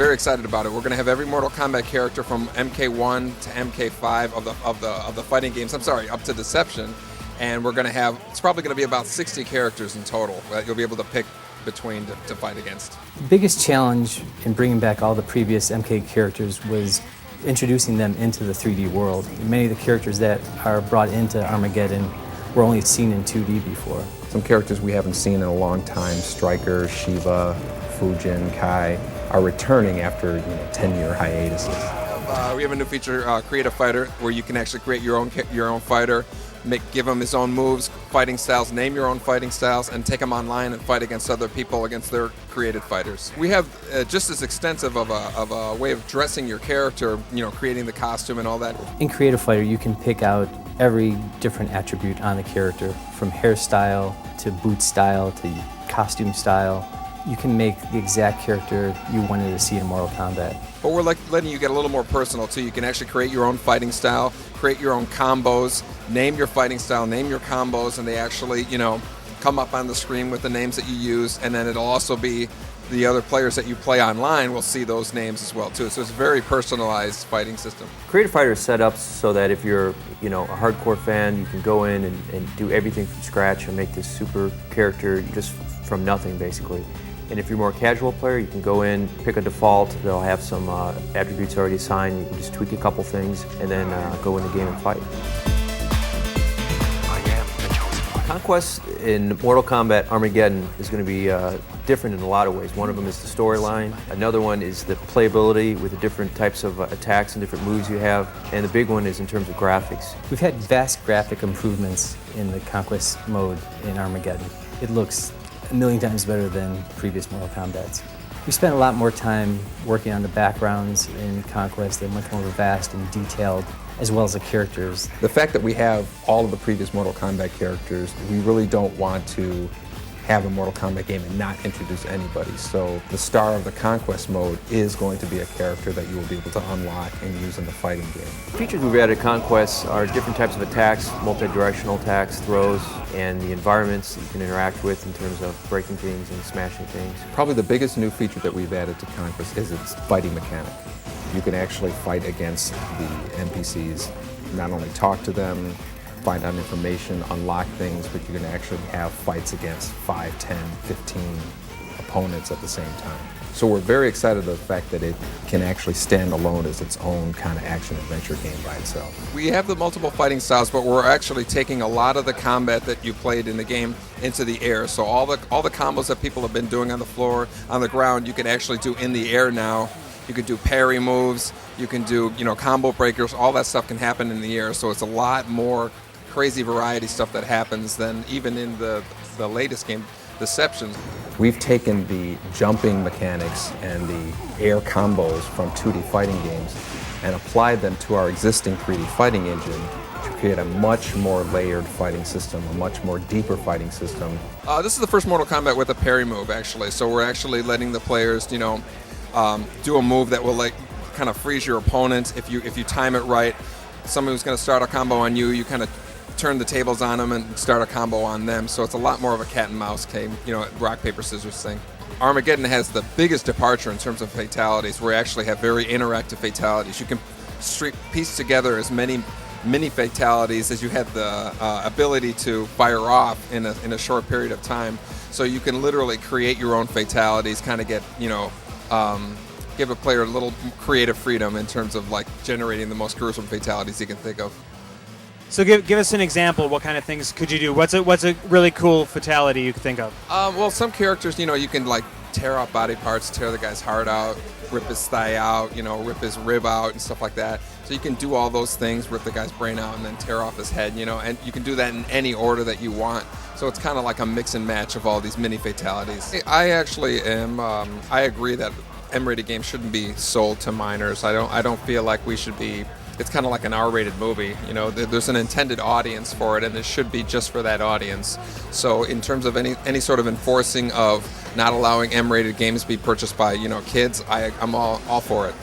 very excited about it. We're going to have every Mortal Kombat character from MK1 to MK5 of the fighting games. I'm sorry, up to Deception, and we're going to have. It's probably going to be about 60 characters in total that you'll be able to pick between to fight against. The biggest challenge in bringing back all the previous MK characters was introducing them into the 3D world. Many of the characters that are brought into Armageddon were only seen in 2D before. Some characters we haven't seen in a long time, Stryker, Shiva, Fujin, Kai, are returning after 10-year hiatuses. We have a new feature, Create a Fighter, where you can actually create your own fighter, give him his own moves, fighting styles, name your own fighting styles, and take them online and fight against other people, against their created fighters. We have just as extensive of a way of dressing your character, creating the costume and all that. In Create a Fighter, you can pick out every different attribute on the character, from hairstyle to boot style to costume style. You can make the exact character you wanted to see in Mortal Kombat. But we're letting you get a little more personal too. You can actually create your own fighting style, create your own combos, name your fighting style, name your combos, and they actually, come up on the screen with the names that you use, and then it'll also be the other players that you play online will see those names as well too. So it's a very personalized fighting system. Create a Fighter is set up so that if you're, a hardcore fan, you can go in and do everything from scratch and make this super character just from nothing, basically. And if you're a more casual player, you can go in, pick a default. They'll have some attributes already assigned. You can just tweak a couple things and then go in the game and fight. Conquest in Mortal Kombat Armageddon is going to be different in a lot of ways. One of them is the storyline. Another one is the playability with the different types of attacks and different moves you have. And the big one is in terms of graphics. We've had vast graphic improvements in the Conquest mode in Armageddon. It looks a million times better than previous Mortal Kombats. We spent a lot more time working on the backgrounds in Conquest. They're much more vast and detailed, as well as the characters. The fact that we have all of the previous Mortal Kombat characters, we really don't want to have a Mortal Kombat game and not introduce anybody. So the star of the Conquest mode is going to be a character that you will be able to unlock and use in the fighting game. Features we've added to Conquest are different types of attacks, multi-directional attacks, throws, and the environments that you can interact with in terms of breaking things and smashing things. Probably the biggest new feature that we've added to Conquest is its fighting mechanic. You can actually fight against the NPCs, not only talk to them, find out information, unlock things, but you can actually have fights against 5, 10, 15 opponents at the same time. So we're very excited about the fact that it can actually stand alone as its own kind of action-adventure game by itself. We have the multiple fighting styles, but we're actually taking a lot of the combat that you played in the game into the air. So all the combos that people have been doing on the floor, on the ground, you can actually do in the air now. You can do parry moves, you can do combo breakers, all that stuff can happen in the air. So it's a lot more crazy variety stuff that happens than even in the latest game, Deception. We've taken the jumping mechanics and the air combos from 2D fighting games and applied them to our existing 3D fighting engine to create a much more layered fighting system, a much more deeper fighting system. This is the first Mortal Kombat with a parry move, actually. So we're actually letting the players, do a move that will kind of freeze your opponent if you time it right. Someone who's going to start a combo on you, you kind of turn the tables on them and start a combo on them. So it's a lot more of a cat and mouse game, rock, paper, scissors thing. Armageddon has the biggest departure in terms of fatalities. We actually have very interactive fatalities. You can piece together as many mini fatalities as you have the ability to fire off in a short period of time. So you can literally create your own fatalities, kind of get, give a player a little creative freedom in terms of generating the most gruesome fatalities you can think of. So give us an example. What kind of things could you do? What's a really cool fatality you could think of? Well, some characters, you can tear off body parts, tear the guy's heart out, rip his thigh out, rip his rib out and stuff like that. So you can do all those things, rip the guy's brain out and then tear off his head, and you can do that in any order that you want. So it's kind of like a mix and match of all these mini fatalities. I actually am, I agree that M-rated games shouldn't be sold to minors. I don't feel like we should be. It's kind of like an R-rated movie. There's an intended audience for it, and it should be just for that audience. So in terms of any sort of enforcing of not allowing M-rated games to be purchased by kids, I'm all for it.